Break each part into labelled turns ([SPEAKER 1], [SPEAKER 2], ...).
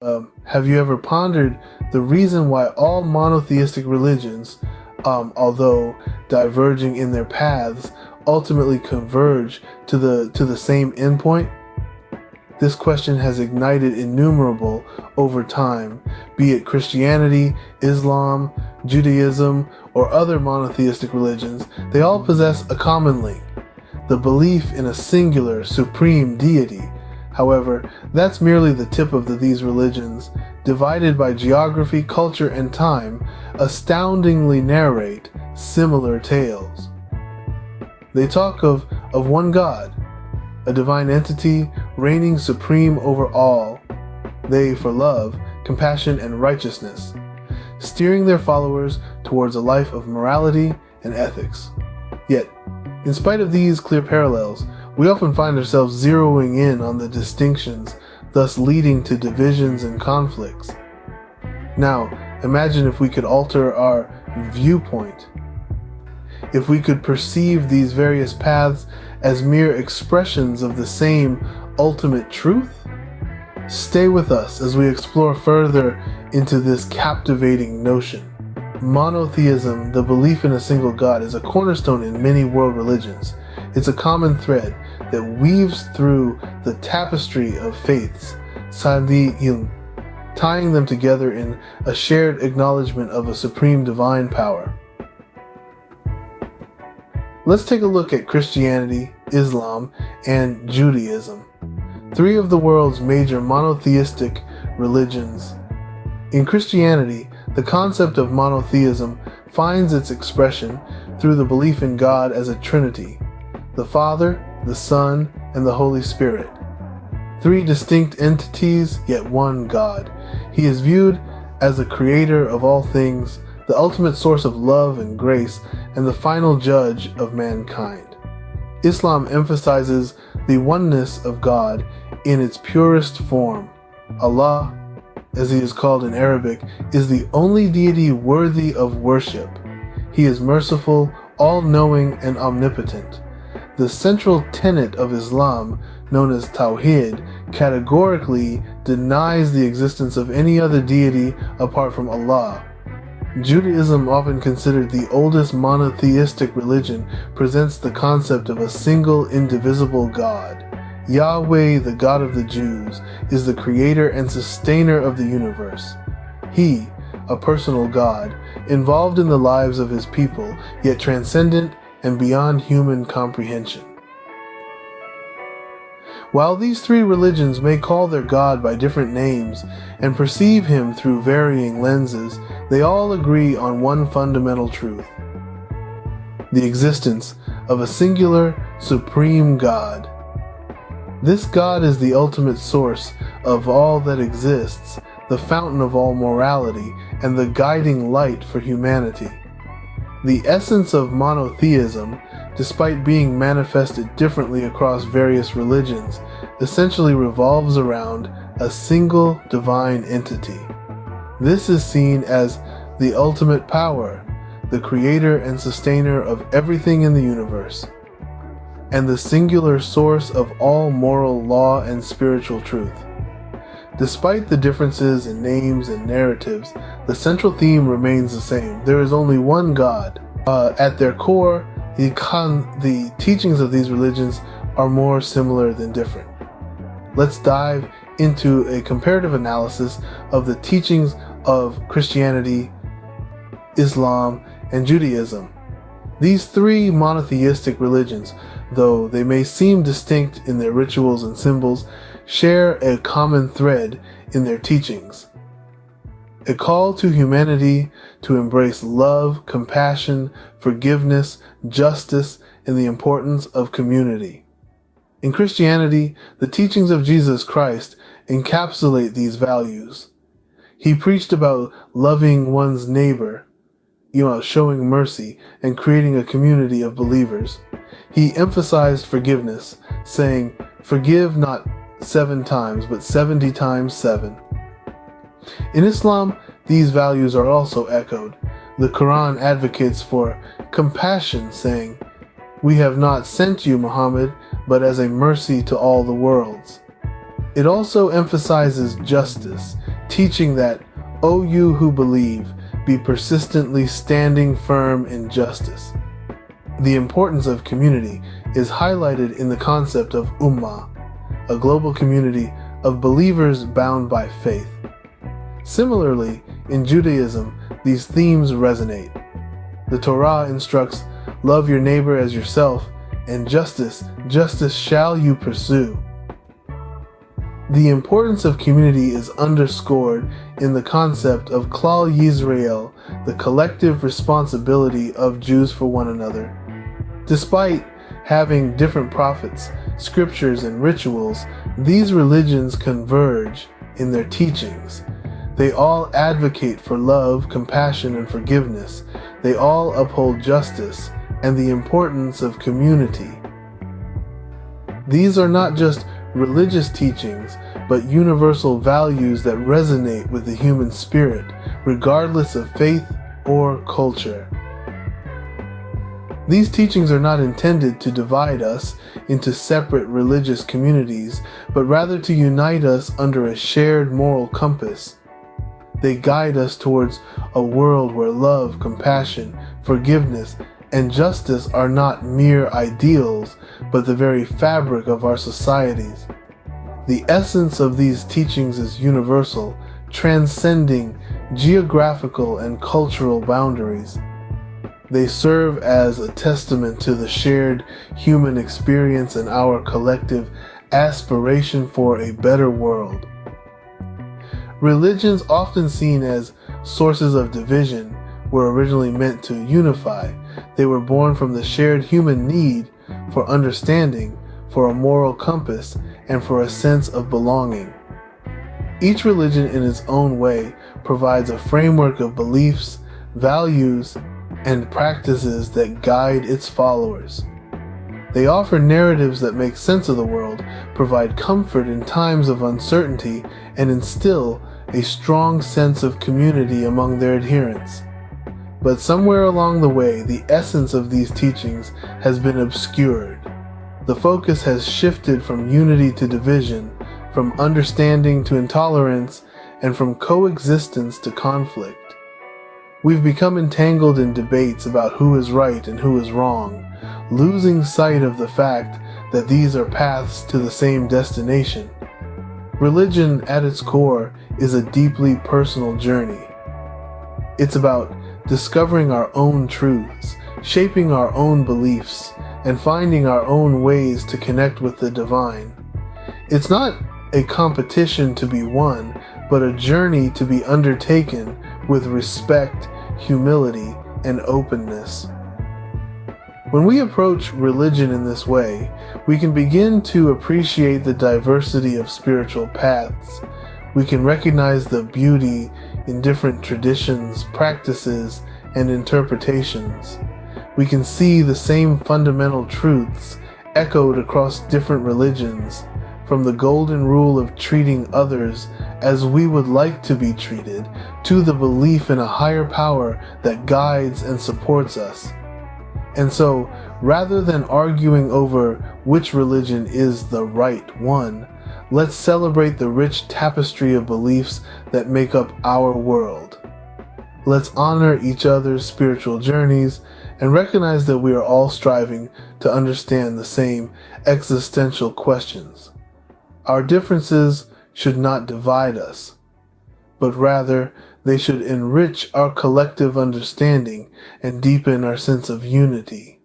[SPEAKER 1] Have you ever pondered the reason why all monotheistic religions, although diverging in their paths, ultimately converge to the same endpoint? This question has ignited innumerable over time, be it Christianity, Islam, Judaism, or other monotheistic religions. They all possess a common link: the belief in a singular, supreme deity. However, that's merely the tip of these religions, divided by geography, culture, and time, astoundingly narrate similar tales. They talk of one God, a divine entity reigning supreme over all, they for love, compassion, and righteousness, steering their followers towards a life of morality and ethics. Yet, in spite of these clear parallels, we often find ourselves zeroing in on the distinctions, thus leading to divisions and conflicts. Now, imagine if we could alter our viewpoint. If we could perceive these various paths as mere expressions of the same ultimate truth? Stay with us as we explore further into this captivating notion. Monotheism, the belief in a single God, is a cornerstone in many world religions. It's a common thread that weaves through the tapestry of faiths, tying them together in a shared acknowledgement of a supreme divine power. Let's take a look at Christianity, Islam, and Judaism, three of the world's major monotheistic religions. In Christianity, the concept of monotheism finds its expression through the belief in God as a Trinity: the Father, the Son, and the Holy Spirit. Three distinct entities, yet one God. He is viewed as the creator of all things, the ultimate source of love and grace, and the final judge of mankind. Islam emphasizes the oneness of God in its purest form. Allah, as he is called in Arabic, is the only deity worthy of worship. He is merciful, all-knowing, and omnipotent. The central tenet of Islam, known as Tawhid, categorically denies the existence of any other deity apart from Allah. Judaism, often considered the oldest monotheistic religion, presents the concept of a single, indivisible God. Yahweh, the God of the Jews, is the creator and sustainer of the universe. He, a personal God, involved in the lives of his people, yet transcendent and beyond human comprehension. While these three religions may call their God by different names and perceive him through varying lenses, they all agree on one fundamental truth: the existence of a singular, supreme God. This God is the ultimate source of all that exists, the fountain of all morality, and the guiding light for humanity. The essence of monotheism, despite being manifested differently across various religions, essentially revolves around a single divine entity. This is seen as the ultimate power, the creator and sustainer of everything in the universe, and the singular source of all moral law and spiritual truth. Despite the differences in names and narratives, the central theme remains the same. There is only one God. At their core, the teachings of these religions are more similar than different. Let's dive into a comparative analysis of the teachings of Christianity, Islam, and Judaism. These three monotheistic religions, though they may seem distinct in their rituals and symbols, share a common thread in their teachings: a call to humanity to embrace love, compassion, forgiveness, justice, and the importance of community. In Christianity, the teachings of Jesus Christ encapsulate these values. He preached about loving one's neighbor, showing mercy, and creating a community of believers. He emphasized forgiveness, saying, "Forgive not 7 times, but 70 times 7. In Islam, these values are also echoed. The Quran advocates for compassion, saying, "We have not sent you, Muhammad, but as a mercy to all the worlds." It also emphasizes justice, teaching that, O you who believe, be persistently standing firm in justice. The importance of community is highlighted in the concept of ummah, a global community of believers bound by faith. Similarly, in Judaism, these themes resonate. The Torah instructs, love your neighbor as yourself, and justice shall you pursue. The importance of community is underscored in the concept of Klal Yisrael, the collective responsibility of Jews for one another. Despite having different prophets, scriptures, and rituals, these religions converge in their teachings. They all advocate for love, compassion, and forgiveness. They all uphold justice and the importance of community. These are not just religious teachings, but universal values that resonate with the human spirit, regardless of faith or culture. These teachings are not intended to divide us into separate religious communities, but rather to unite us under a shared moral compass. They guide us towards a world where love, compassion, forgiveness, and justice are not mere ideals, but the very fabric of our societies. The essence of these teachings is universal, transcending geographical and cultural boundaries. They serve as a testament to the shared human experience and our collective aspiration for a better world. Religions, often seen as sources of division, were originally meant to unify. They were born from the shared human need for understanding, for a moral compass, and for a sense of belonging. Each religion in its own way provides a framework of beliefs, values, and practices that guide its followers. They offer narratives that make sense of the world, provide comfort in times of uncertainty, and instill a strong sense of community among their adherents. But somewhere along the way, the essence of these teachings has been obscured. The focus has shifted from unity to division, from understanding to intolerance, and from coexistence to conflict. We've become entangled in debates about who is right and who is wrong, losing sight of the fact that these are paths to the same destination. Religion, at its core, is a deeply personal journey. It's about discovering our own truths, shaping our own beliefs, and finding our own ways to connect with the divine. It's not a competition to be won, but a journey to be undertaken with respect, humility, and openness. When we approach religion in this way, we can begin to appreciate the diversity of spiritual paths. We can recognize the beauty in different traditions, practices, and interpretations. We can see the same fundamental truths echoed across different religions, from the golden rule of treating others as we would like to be treated, to the belief in a higher power that guides and supports us. And so, rather than arguing over which religion is the right one, let's celebrate the rich tapestry of beliefs that make up our world. Let's honor each other's spiritual journeys and recognize that we are all striving to understand the same existential questions. Our differences should not divide us, but rather they should enrich our collective understanding and deepen our sense of unity.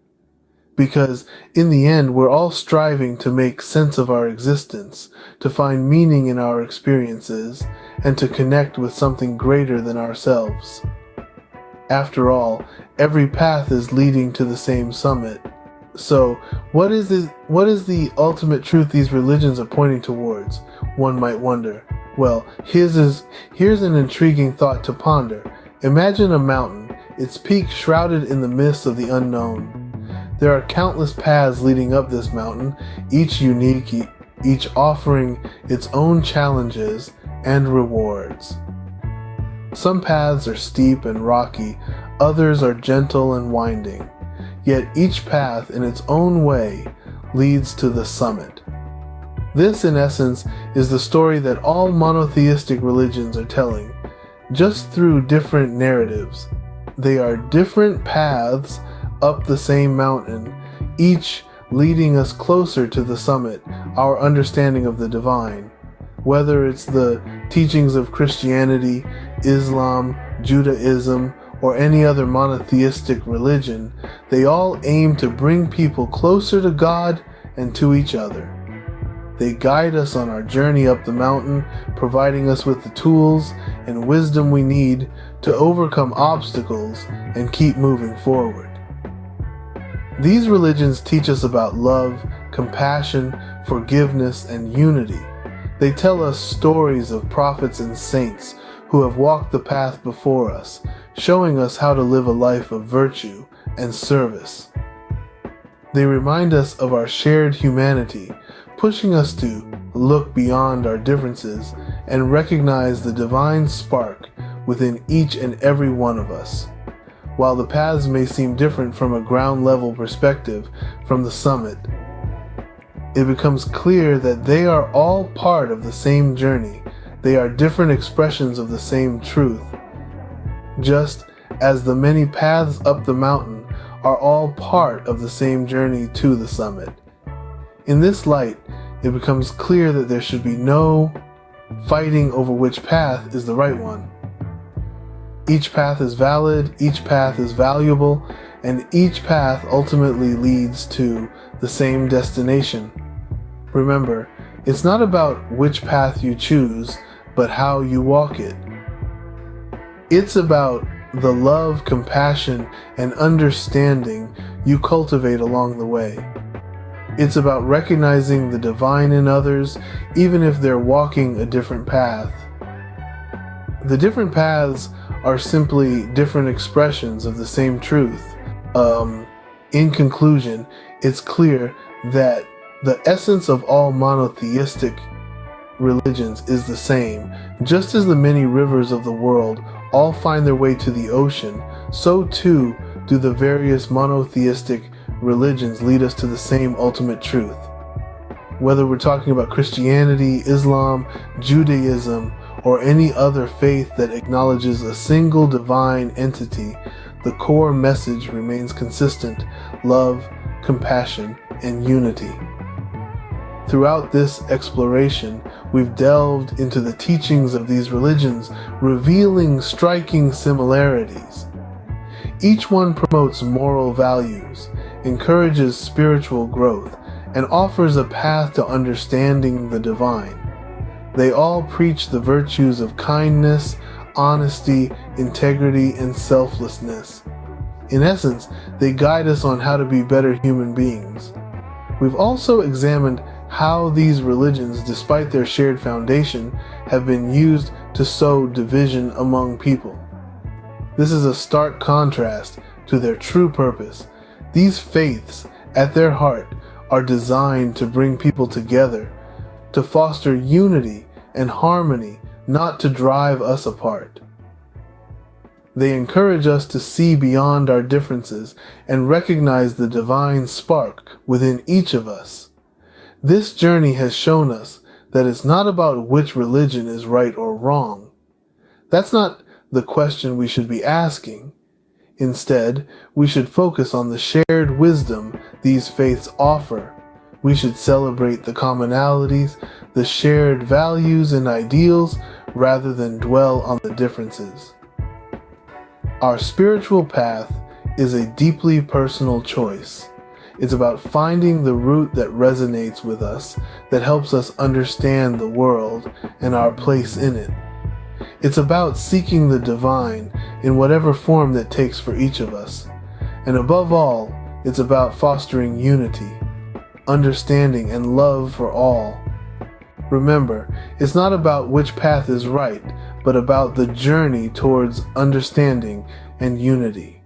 [SPEAKER 1] Because in the end, we're all striving to make sense of our existence, to find meaning in our experiences, and to connect with something greater than ourselves. After all, every path is leading to the same summit. So, what is the ultimate truth these religions are pointing towards? One might wonder. Well, here's an intriguing thought to ponder. Imagine a mountain, its peak shrouded in the mist of the unknown. There are countless paths leading up this mountain, each unique, each offering its own challenges and rewards. Some paths are steep and rocky, others are gentle and winding. Yet each path in its own way leads to the summit. This, in essence, is the story that all monotheistic religions are telling, just through different narratives. They are different paths up the same mountain, each leading us closer to the summit, our understanding of the divine. Whether it's the teachings of Christianity, Islam, Judaism, or any other monotheistic religion, they all aim to bring people closer to God and to each other. They guide us on our journey up the mountain, providing us with the tools and wisdom we need to overcome obstacles and keep moving forward. These religions teach us about love, compassion, forgiveness, and unity. They tell us stories of prophets and saints who have walked the path before us, showing us how to live a life of virtue and service. They remind us of our shared humanity, pushing us to look beyond our differences and recognize the divine spark within each and every one of us. While the paths may seem different from a ground level perspective from the summit, it becomes clear that they are all part of the same journey. They are different expressions of the same truth, just as the many paths up the mountain are all part of the same journey to the summit. In this light, it becomes clear that there should be no fighting over which path is the right one. Each path is valid, each path is valuable, and each path ultimately leads to the same destination. Remember, it's not about which path you choose, but how you walk it. It's about the love, compassion, and understanding you cultivate along the way. It's about recognizing the divine in others, even if they're walking a different path. The different paths are simply different expressions of the same truth. In conclusion, it's clear that the essence of all monotheistic religions is the same. Just as the many rivers of the world all find their way to the ocean, so too do the various monotheistic religions lead us to the same ultimate truth. Whether we're talking about Christianity, Islam, Judaism, or any other faith that acknowledges a single divine entity, the core message remains consistent: love, compassion, and unity. Throughout this exploration, we've delved into the teachings of these religions, revealing striking similarities. Each one promotes moral values, encourages spiritual growth, and offers a path to understanding the divine. They all preach the virtues of kindness, honesty, integrity, and selflessness. In essence, they guide us on how to be better human beings. We've also examined how these religions, despite their shared foundation, have been used to sow division among people. This is a stark contrast to their true purpose. These faiths, at their heart, are designed to bring people together, to foster unity and harmony, not to drive us apart. They encourage us to see beyond our differences and recognize the divine spark within each of us. This journey has shown us that it's not about which religion is right or wrong. That's not the question we should be asking. Instead, we should focus on the shared wisdom these faiths offer. We should celebrate the commonalities, the shared values and ideals, rather than dwell on the differences. Our spiritual path is a deeply personal choice. It's about finding the route that resonates with us, that helps us understand the world and our place in it. It's about seeking the divine in whatever form that takes for each of us. And above all, it's about fostering unity, understanding, and love for all. Remember, it's not about which path is right, but about the journey towards understanding and unity.